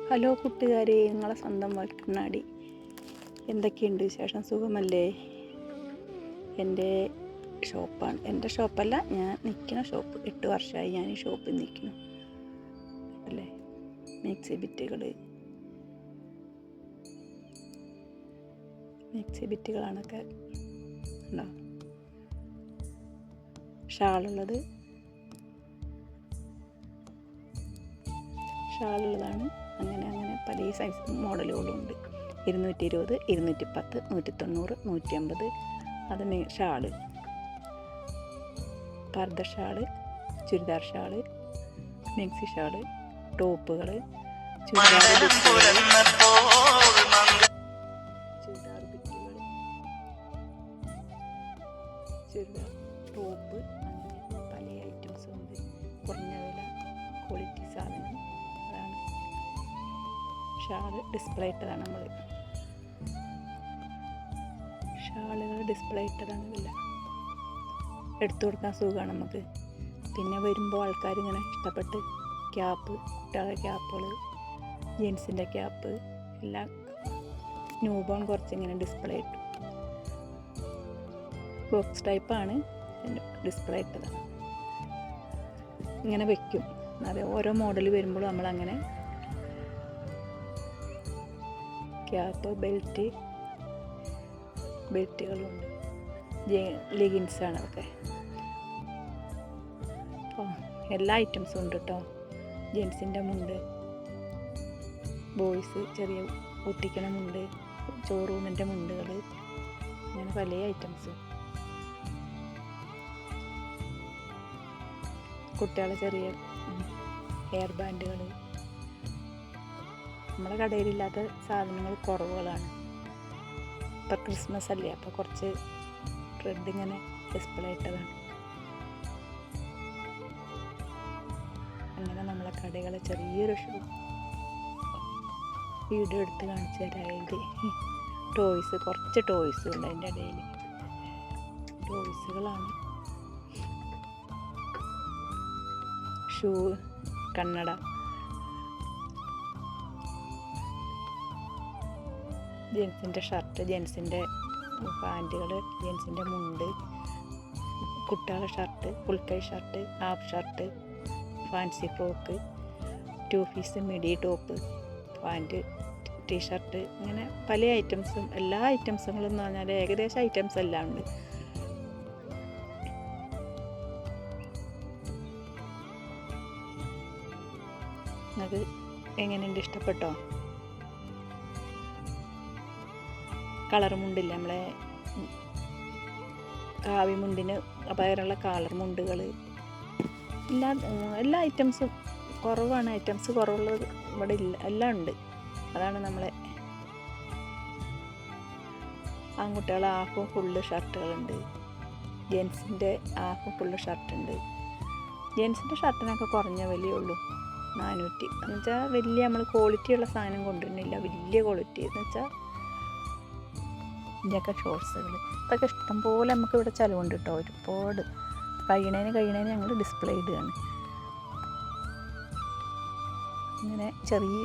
Hello കൂട്ടുകാരെ, നിങ്ങളെ സ്വന്തം വൽക്കണ്ണാടി. എന്തൊക്കെയുണ്ട് വിശേഷം? സുഖമല്ലേ? എൻ്റെ ഷോപ്പാണ്. എൻ്റെ ഷോപ്പല്ല, ഞാൻ നിൽക്കുന്ന ഷോപ്പ്. 8 വർഷമായി ഞാൻ ഈ ഷോപ്പിൽ നിൽക്കുന്നു അല്ലേ. മിക്സി ബിറ്റുകളാണൊക്കെ ഉണ്ടോ. ഷാളുള്ളതാണ്. അങ്ങനെ പല സൈസ് മോഡലുകളും ഉണ്ട്. 220, 210, 190, 150. അത് ഷാള്, പർദ്ദ ഷാള്, ചുരിദാർ ഷാള്, മിക്സി ഷാള്, ടോപ്പുകൾ, ചുരിദാർ ബിറ്റുകൾ, ചുരിദാർ ടോപ്പ്, അങ്ങനെ പല ഐറ്റംസും ഉണ്ട്. കുറഞ്ഞ വില, ക്വാളിറ്റി സാധനം. അതാണ് ഷാള് ഡിസ്പ്ലേ ഇട്ടതാണ്. നമ്മൾ ഷാളുകൾ ഡിസ്പ്ലേ ഇട്ടതാണ്. ഇല്ല, എടുത്തു കൊടുക്കാൻ സുഖമാണ് നമുക്ക്. പിന്നെ വരുമ്പോൾ ആൾക്കാർ ഇങ്ങനെ ഇഷ്ടപ്പെട്ട് ക്യാപ്പ്, കുട്ടികളുടെ ക്യാപ്പുകൾ, ജീൻസിൻ്റെ ക്യാപ്പ് എല്ലാം ന്യൂബോൺ കുറച്ചിങ്ങനെ ഡിസ്പ്ലേ ഇട്ടു. ബോക്സ് ടൈപ്പാണ്, ഡിസ്പ്ലേ ഇട്ടതാണ്. ഇങ്ങനെ വെക്കും. അത് ഓരോ മോഡൽ വരുമ്പോഴും നമ്മളങ്ങനെ ക്യാപ്പ്, ബെൽറ്റുകളുണ്ട്. ലെഗിൻസാണ് അതൊക്കെ. അപ്പോൾ എല്ലാ ഐറ്റംസും ഉണ്ട് കേട്ടോ. ജെൻസിൻ്റെ മുണ്ട്, ബോയ്സ് ചെറിയ ഒട്ടിക്കണ മുണ്ട്, ഷോറൂമിൻ്റെ മുണ്ടുകൾ, അങ്ങനെ പല ഐറ്റംസും. കുട്ടികളെ ചെറിയ ഹെയർ ബാൻഡുകൾ. നമ്മുടെ കടയിലില്ലാത്ത സാധനങ്ങൾ കുറവുകളാണ്. ഇപ്പം ക്രിസ്മസ് അല്ലേ, അപ്പോൾ കുറച്ച് റെഡ് ഇങ്ങനെ ഡിസ്പ്ലേ ഇട്ടതാണ്. അങ്ങനെ നമ്മളെ കടകളെ ചെറിയൊരു വീഡിയോ എടുത്ത് കാണിച്ചു തരാം. ടോയ്സ്, കുറച്ച് ടോയ്സും ഉണ്ട് അതിൻ്റെ ഇടയിൽ. ടോയ്സുകളാണ്. ഷൂ, കണ്ണട, ജെൻസിൻ്റെ ഷർട്ട്, ജെൻസിൻ്റെ പാൻറ്റുകൾ, ജെൻസിൻ്റെ മുണ്ട്, കുട്ടികളുടെ ഷർട്ട്, ഫുൾ കൈ shirt, half shirt, fancy frock, 2 piece midi top, pant, T shirt, ഇങ്ങനെ പല ഐറ്റംസും. എല്ലാ ഐറ്റംസുകളും എന്ന് പറഞ്ഞാൽ ഏകദേശം ഐറ്റംസ് എല്ലാം ഉണ്ട്. നിങ്ങൾക്ക് എങ്ങനെയുണ്ട്? ഇഷ്ടപ്പെട്ടോ? കളർ മുണ്ടില്ല, നമ്മളെ കാവി മുണ്ടിന് പകരമുള്ള കളർ മുണ്ടുകൾ, എല്ലാ ഐറ്റംസും കുറവാണ്. ഐറ്റംസ് കുറവുള്ളത് ഇവിടെ ഇല്ല, എല്ലാം ഉണ്ട്. അതാണ് നമ്മളെ ആൺകുട്ടികളെ ഹാഫും ഫുള്ള് ഷർട്ടുകളുണ്ട്. ജെൻസിൻ്റെ ഹാഫും ഫുള്ള് ഷർട്ടുണ്ട്. ജെൻസിൻ്റെ ഷർട്ടിനൊക്കെ കുറഞ്ഞ വിലയുള്ളൂ, 400. എന്ന് വെച്ചാൽ വലിയ നമ്മൾ ക്വാളിറ്റിയുള്ള സാധനം കൊണ്ടുവരുന്നില്ല, വലിയ ക്വാളിറ്റി. എന്ന് വെച്ചാൽ ഇതിൻ്റെയൊക്കെ ഷോർട്സുകൾ ഇതൊക്കെ ഇഷ്ടം പോലെ നമുക്ക് ഇവിടെ ചിലവുണ്ട് കേട്ടോ. ഒരുപാട് കഴിയണേന് ഞങ്ങൾ ഡിസ്പ്ലേ ഇടുകയാണ്. ഇങ്ങനെ ചെറിയ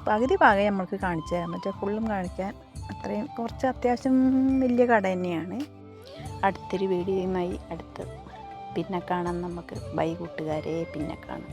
പകുതി ഭാഗം നമ്മൾക്ക് കാണിച്ചു തരാൻ പറ്റുക, ഫുള്ളും കാണിക്കാൻ അത്രയും കുറച്ച് അത്യാവശ്യം വലിയ കട തന്നെയാണ്. അടുത്തൊരു വീഡിയോയുമായി പിന്നെ കാണാം നമുക്ക്. ബൈ കൂട്ടുകാരെ, പിന്നെ കാണാം.